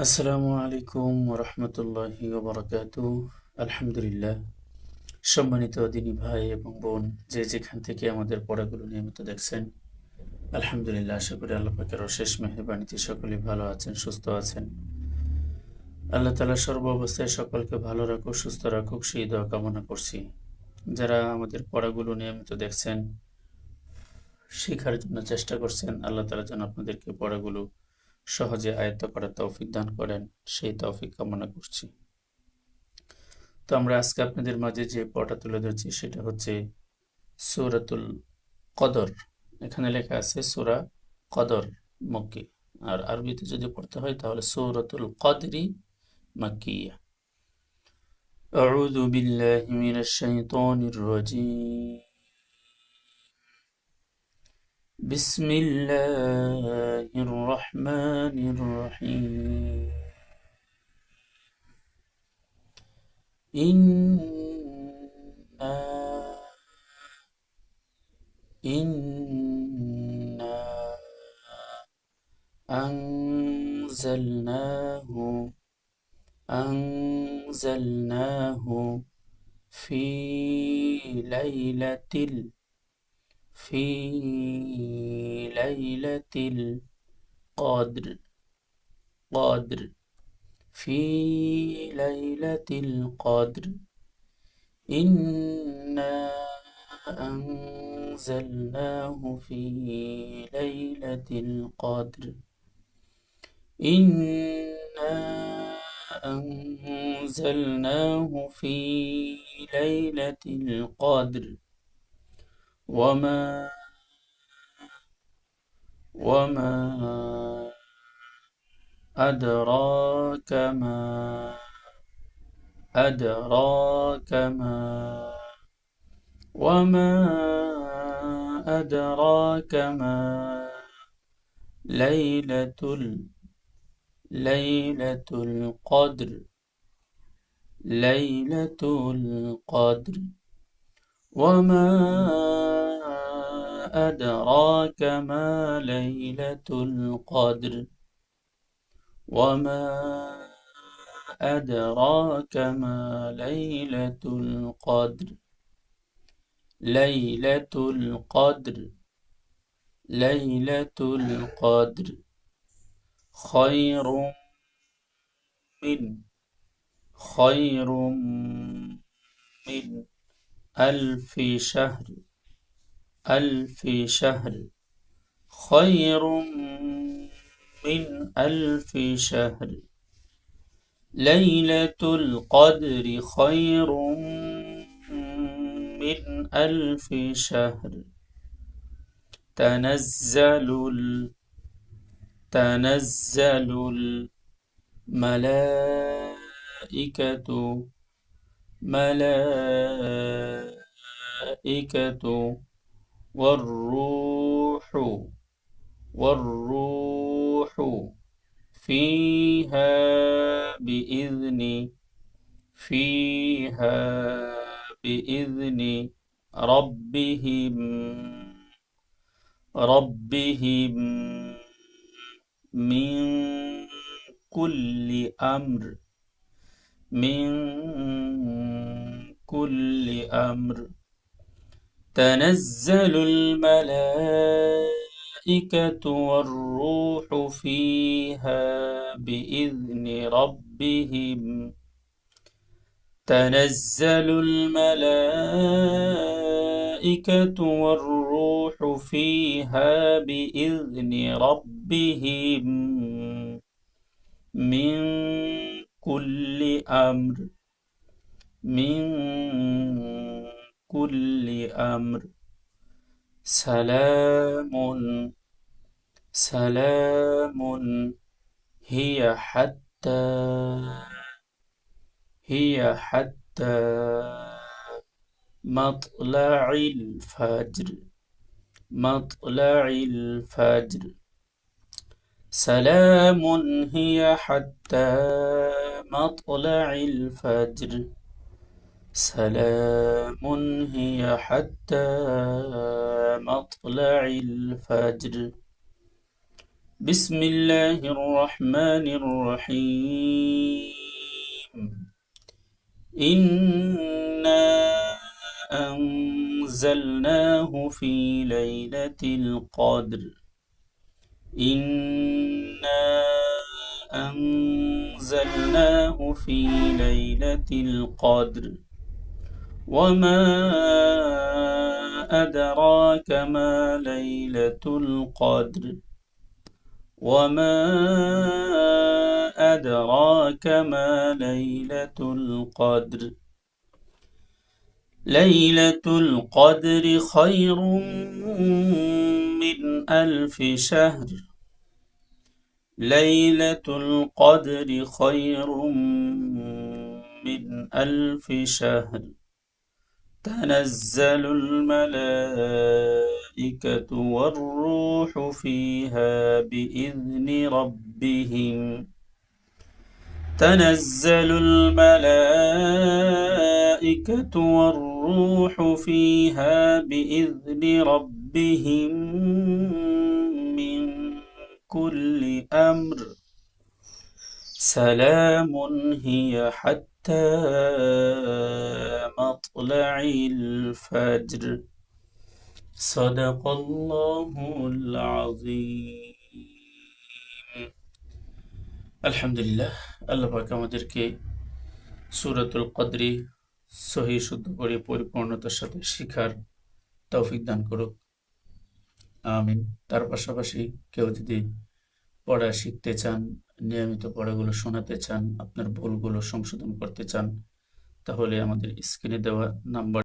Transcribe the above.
আসসালামু আলাইকুম রহমতুল্লাহি ওবরাকাতু। আলহামদুলিল্লাহ। সম্মানিত দিনী ভাই এবং বোন, যে যেখান থেকে আমাদের পড়াগুলো নিয়মিত দেখছেন, আলহামদুলিল্লাহ, আশা করি আল্লাহ পাকের অশেষ মেহেরবানিতে সকলেই ভালো আছেন, সুস্থ আছেন। আল্লাহ তাআলা সর্ব অবস্থায় সকলকে ভালো রাখুক, সুস্থ রাখুক, সেই দোয়া কামনা করছি। যারা আমাদের পড়াগুলো নিয়মিত দেখছেন, শেখার জন্য চেষ্টা করছেন, আল্লাহ তাআলা যেন আপনাদেরকে পড়াগুলো সহজে আয়ত্ত করার তৌফিক দান করেন, সেই তৌফিক কামনা করছি। তো আমরা আজকে আপনাদের মাঝে যে পড়াটা তুলে ধরছি সেটা হচ্ছে সূরাতুল কদর। এখানে লেখা আছে সূরা কদর মক্কি, আর আরবিতে যদি পড়তে হয় তাহলে সূরাতুল কদরি মাক্কিয়া। আউযু বিল্লাহি মিনাশ শাইতানির রাজীম। বিসমিল্লাহির রহমানির রহিম। ইন্না إنا أنزلناه أنزلناه في ليلة في ليلة القدر قدر في ليلة القدر إنا أنزلناه في ليلة القدر إنا أنزلناه في ليلة القدر وما أدراك ما وما أدراك ما ليلة القدر ليلة القدر وما أدراك ما ليلة القدر وما أدراك ما ليلة القدر ليلة القدر ليلة القدر خير من خير من ألف شهر ألف شهر خير من ألف شهر ليلة القدر خير من ألف شهر تنزل الملائكة والروح فيها بإذن ربهم من كل أمر تنزل الملائكة والروح فيها بإذن ربهم تنزل الملائكة والروح فيها بإذن ربهم من كل أمر سلام هي حتى مطلع الفجر سلام هي حتى مطلع الفجر سلام هي حتى مطلع الفجر بسم الله الرحمن الرحيم إنا أنزلناه في ليلة القدر إنا أنزلناه في ليلة القدر وما أدراك ما ليلة القدر وما أدراك ما ليلة القدر ليلة القدر خير من ألف شهر ليلة القدر خير من ألف شهر تنزل الملائكة والروح فيها بإذن ربهم تنزل الملائكة والروح فيها بإذن ربهم من كل أمر سلام هي حتى مطلع الفجر صدق الله العظيم আলহামদুলিল্লাহ আল্লাহ পাক আমাদেরকে সূরাতুল কদরে সহি শুদ্ধ করে পরিপূর্ণতার সাথে শিখার তৌফিক দান করুক আমিন তার পাশাপাশি কেউ যদি পড়া শিখতে চান নিয়মিত পড়াগুলো শোনাতে চান আপনার ভুলগুলো সংশোধন করতে চান তাহলে আমাদের স্ক্রিনে দেওয়া নাম্বার